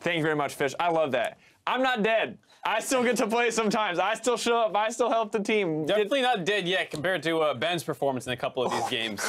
Thank you very much, Fish. I love that. I'm not dead. I still get to play sometimes. I still show up. I still help the team. Definitely not dead yet compared to Ben's performance in a couple of these games.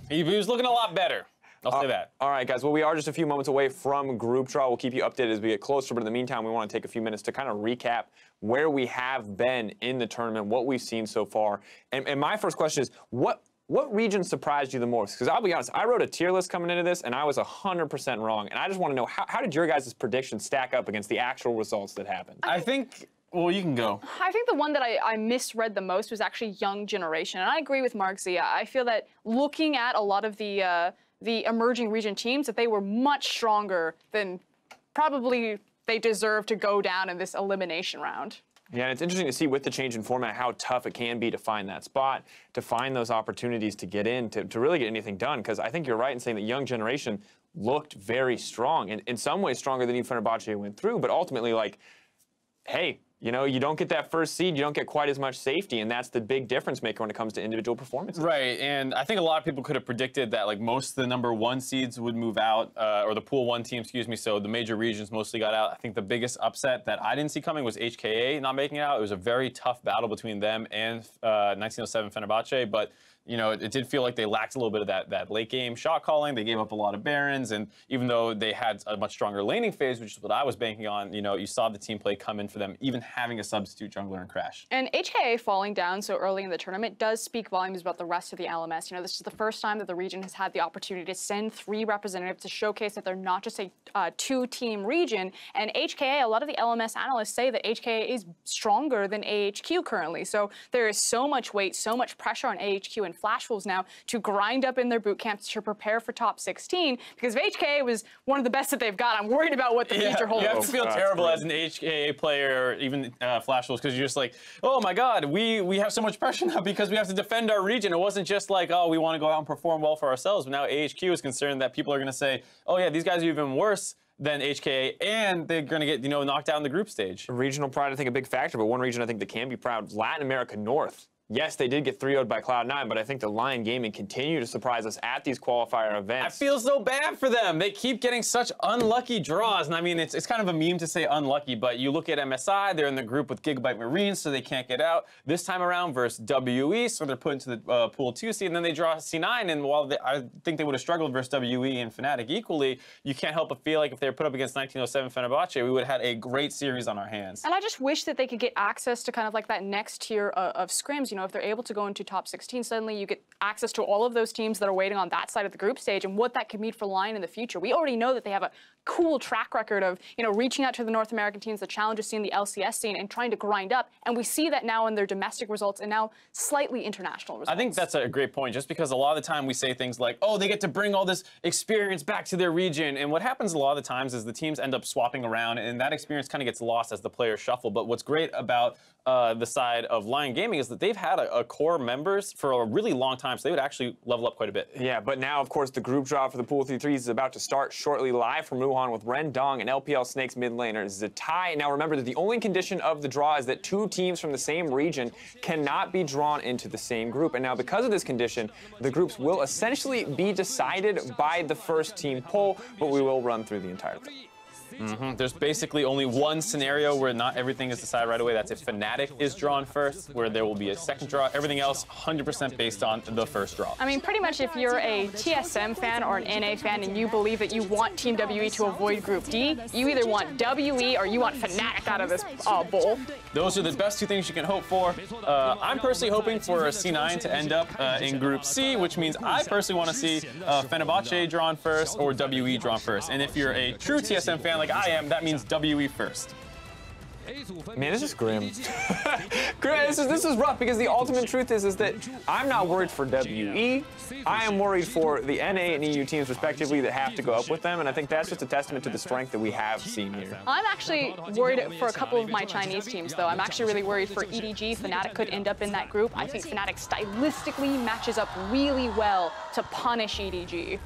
He was looking a lot better. I'll say that. All right, guys. Well, we are just a few moments away from group draw. We'll keep you updated as we get closer. But in the meantime, we want to take a few minutes to kind of recap where we have been in the tournament, what we've seen so far. And my first question is, what region surprised you the most? Because I'll be honest, I wrote a tier list coming into this, and I was 100% wrong. And I just want to know, how did your guys' predictions stack up against the actual results that happened? I think... Well, you can go. I think the one that I misread the most was actually Young Generation. And I agree with Mark Zia. I feel that looking at a lot of the emerging region teams, that they were much stronger than probably they deserve to go down in this elimination round. Yeah, and it's interesting to see with the change in format how tough it can be to find that spot, to find those opportunities to get in, to really get anything done. Because I think you're right in saying that Young Generation looked very strong, and in some ways stronger than even Fenerbahce went through. But ultimately, like, hey, you know, you don't get that first seed, you don't get quite as much safety, and that's the big difference maker when it comes to individual performances. Right, and I think a lot of people could have predicted that like most of the number 1 seeds would move out, or the pool 1 team, excuse me, so the major regions mostly got out. I think the biggest upset that I didn't see coming was HKA not making it out. It was a very tough battle between them and 1907 Fenerbahce, but you know, it did feel like they lacked a little bit of that late game shot calling. They gave up a lot of Barons, and even though they had a much stronger laning phase, which is what I was banking on, you know, you saw the team play come in for them, even having a substitute jungler and Crash. And HKA falling down so early in the tournament does speak volumes about the rest of the LMS. You know, this is the first time that the region has had the opportunity to send 3 representatives to showcase that they're not just a 2-team region. And HKA, a lot of the LMS analysts say that HKA is stronger than AHQ currently. So there is so much weight, so much pressure on AHQ and Flash Wolves now to grind up in their boot camps to prepare for top 16, because if HKA was one of the best that they've got, I'm worried about what the future holds. You have to feel terrible as an HKA player, or even Flash Wolves, because you're just like, oh my god, we have so much pressure now because we have to defend our region. It wasn't just like, oh, we want to go out and perform well for ourselves, but now AHQ is concerned that people are going to say, oh yeah, these guys are even worse than HKA, and they're going to get, you know, knocked out in the group stage. Regional pride, I think, a big factor, but one region I think that can be proud, Latin America North. Yes, they did get 3-0'd by Cloud9, but I think the Lion Gaming continue to surprise us at these qualifier events. I feel so bad for them. They keep getting such unlucky draws, and I mean, it's kind of a meme to say unlucky, but you look at MSI, they're in the group with Gigabyte Marines, so they can't get out. This time around versus WE, so they're put into the pool 2 seed, and then they draw C9, and while I think they would have struggled versus WE and Fnatic equally, you can't help but feel like if they were put up against 1907 Fenerbahce, we would have had a great series on our hands. And I just wish that they could get access to kind of like that next tier of scrims. You know, if they're able to go into top 16, suddenly you get access to all of those teams that are waiting on that side of the group stage, and what that could mean for Lion in the future. We already know that they have a cool track record of, you know, reaching out to the North American teams, the challenger scene, the LCS scene, and trying to grind up. And we see that now in their domestic results and now slightly international results. I think that's a great point, just because a lot of the time we say things like, oh, they get to bring all this experience back to their region. And what happens a lot of the times is the teams end up swapping around, and that experience kind of gets lost as the players shuffle. But what's great about the side of Lion Gaming is that they've had a core members for a really long time, so they would actually level up quite a bit. Yeah, but now, of course, the group draw for the Pool 3-3s is about to start shortly, live from Wuhan with Ren Dong and LPL Snakes mid laner Zatai. Now, remember that the only condition of the draw is that 2 teams from the same region cannot be drawn into the same group. And now, because of this condition, the groups will essentially be decided by the first team poll, but we will run through the entire thing. There's basically only one scenario where not everything is decided right away. That's if Fnatic is drawn first, where there will be a second draw. Everything else, 100% based on the first draw. I mean, pretty much if you're a TSM fan or an NA fan and you believe that you want Team WE to avoid Group D, you either want WE or you want Fnatic out of this bowl. Those are the best 2 things you can hope for. I'm personally hoping for a C9 to end up in Group C, which means I personally want to see Fenerbahce drawn first or WE drawn first. And if you're a true TSM fan like I am, that means WE first. Man, this is grim. This is rough, because the ultimate truth is that I'm not worried for WE. I am worried for the NA and EU teams, respectively, that have to go up with them, and I think that's just a testament to the strength that we have seen here. I'm actually worried for a couple of my Chinese teams, though. I'm actually really worried for EDG. Fnatic could end up in that group. I think Fnatic stylistically matches up really well to punish EDG. You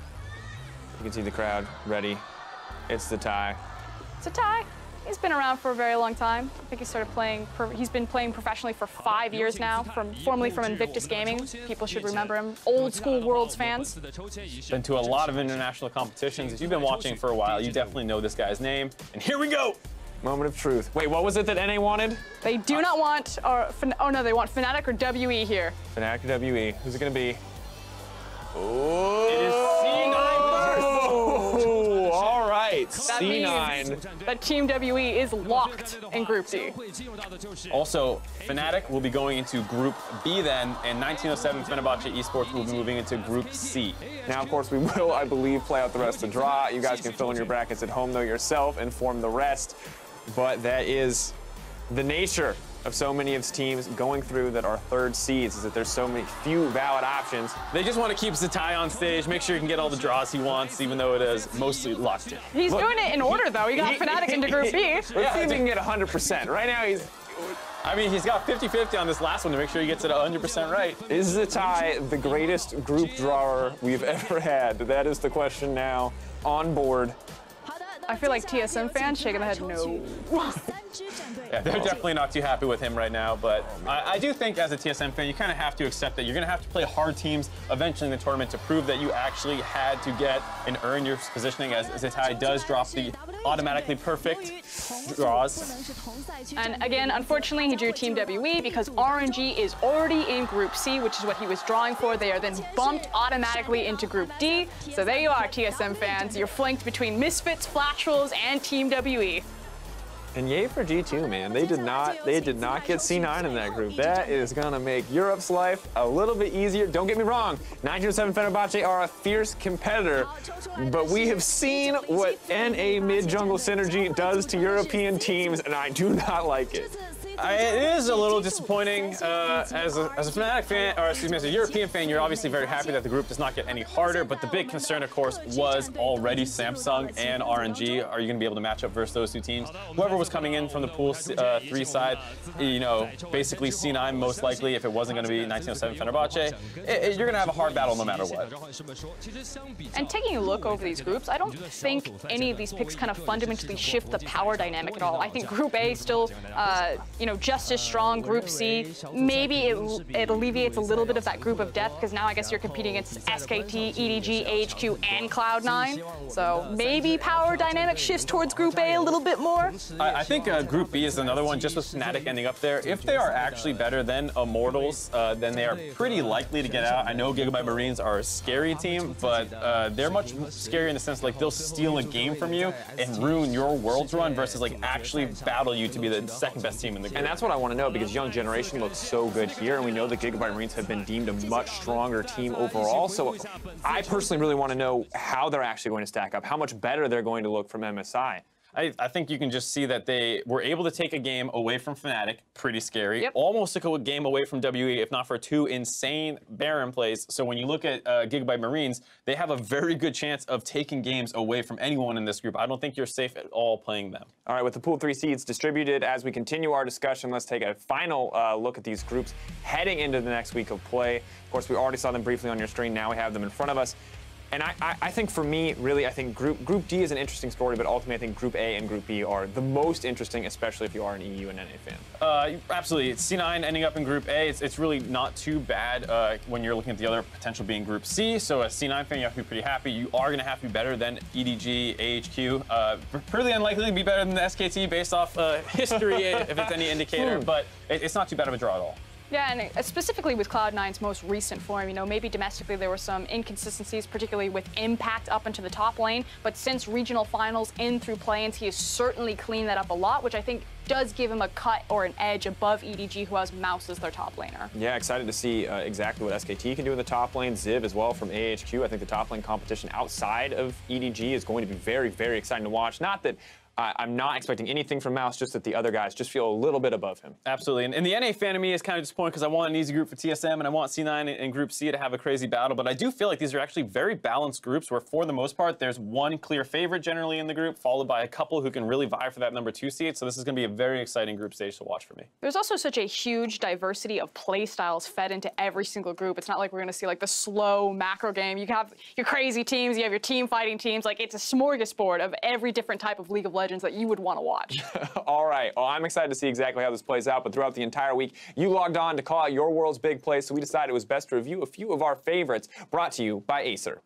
can see the crowd ready. It's the tie. It's a tie. He's been around for a very long time. I think he started playing, he's been playing professionally for 5 years now, formerly from Invictus Gaming. People should remember him. Old school Worlds fans. Been to a lot of international competitions. If you've been watching for a while, you definitely know this guy's name. And here we go. Moment of truth. Wait, what was it that NA wanted? They do not want, oh no, they want Fnatic or WE here. Fnatic or WE. Who's it gonna be? Oh, it is C9 first. Oh, all right, That C9. means that Team WE is locked in Group D. Also, Fnatic will be going into Group B then, and 1907 Fenerbahce Esports will be moving into Group C. Now, of course, we will, I believe, play out the rest of the draw. You guys can fill in your brackets at home, though, yourself, and form the rest. But that is the nature of so many of these teams going through that are third seeds, is that there's so many few valid options. They just want to keep Zatai on stage, make sure he can get all the draws he wants, even though it is mostly locked in. He's doing it in order, though. He got Fnatic into Group B. Let's see if he can get 100%. Right now, he's got 50-50 on this last one to make sure he gets it 100% right. Is Zatai the greatest group drawer we've ever had? That is the question now. On board. I feel like TSM fans shaking their head no. Yeah, they're definitely not too happy with him right now, but I do think as a TSM fan, you kind of have to accept that you're going to have to play hard teams eventually in the tournament to prove that you actually had to get and earn your positioning, as Zatai does drop the automatically perfect draws. And again, unfortunately, he drew Team WE because RNG is already in Group C, which is what he was drawing for. They are then bumped automatically into Group D. So there you are, TSM fans. You're flanked between Misfits, Flashfuls, and Team WE. And yay for G2, man. They did not get C9 in that group. That is gonna make Europe's life a little bit easier. Don't get me wrong, 1907 Fenerbahce are a fierce competitor, but we have seen what NA mid-jungle synergy does to European teams, and I do not like it. It is a little disappointing. As a Fnatic fan, or excuse me, as a European fan, you're obviously very happy that the group does not get any harder, but the big concern, of course, was already Samsung and RNG. Are you going to be able to match up versus those two teams? Whoever was coming in from the pool 3 side, you know, basically C9 most likely, if it wasn't going to be 1907 Fenerbahce, you're going to have a hard battle no matter what. And taking a look over these groups, I don't think any of these picks kind of fundamentally shift the power dynamic at all. I think Group A still, you know, just as strong. Group C, maybe it alleviates a little bit of that group of death, because now I guess you're competing against SKT, EDG, AHQ, and Cloud9. So maybe power dynamic shifts towards Group A a little bit more. I think Group B is another one, just with Fnatic ending up there. If they are actually better than Immortals, then they are pretty likely to get out. I know Gigabyte Marines are a scary team, but they're much scarier in the sense like they'll steal a game from you and ruin your Worlds run versus like actually battle you to be the second best team in the group. And that's what I want to know, because Young Generation looks so good here, and we know the Gigabyte Marines have been deemed a much stronger team overall. So I personally really want to know how they're actually going to stack up, how much better they're going to look from MSI. I think you can just see that they were able to take a game away from Fnatic, pretty scary. Yep. Almost took a game away from WE, if not for 2 insane Baron plays. So when you look at Gigabyte Marines, they have a very good chance of taking games away from anyone in this group. I don't think you're safe at all playing them. All right, with the pool 3 seeds distributed, as we continue our discussion, let's take a final look at these groups heading into the next week of play. Of course, we already saw them briefly on your screen. Now we have them in front of us. And I think for me, really, I think Group D is an interesting story, but ultimately I think Group A and Group B are the most interesting, especially if you are an EU and NA fan. Absolutely. It's C9 ending up in Group A. It's really not too bad when you're looking at the other potential being Group C. So as C9 fan, you have to be pretty happy. You are going to have to be better than EDG, AHQ. Pretty unlikely to be better than the SKT based off history, if it's any indicator, but it's not too bad of a draw at all. Yeah, and specifically with Cloud9's most recent form, you know, maybe domestically there were some inconsistencies, particularly with Impact up into the top lane, but since regional finals in through play-ins, he has certainly cleaned that up a lot, which I think does give him a cut or an edge above EDG, who has Mouse as their top laner. Yeah, excited to see exactly what SKT can do in the top lane. Ziv as well from AHQ. I think the top lane competition outside of EDG is going to be very, very exciting to watch. Not that I'm not expecting anything from Mouse, just that the other guys just feel a little bit above him. Absolutely. And the NA fan of me is kind of disappointed because I want an easy group for TSM and I want C9 and Group C to have a crazy battle. But I do feel like these are actually very balanced groups where, for the most part, there's one clear favorite generally in the group, followed by a couple who can really vie for that number 2 seed. So this is going to be a very exciting group stage to watch for me. There's also such a huge diversity of play styles fed into every single group. It's not like we're going to see like the slow macro game. You have your crazy teams, you have your team fighting teams. Like, it's a smorgasbord of every different type of League of Legends Legends that you would want to watch. All right. Well, I'm excited to see exactly how this plays out, but throughout the entire week, you logged on to call out your world's big plays, so we decided it was best to review a few of our favorites, brought to you by Acer.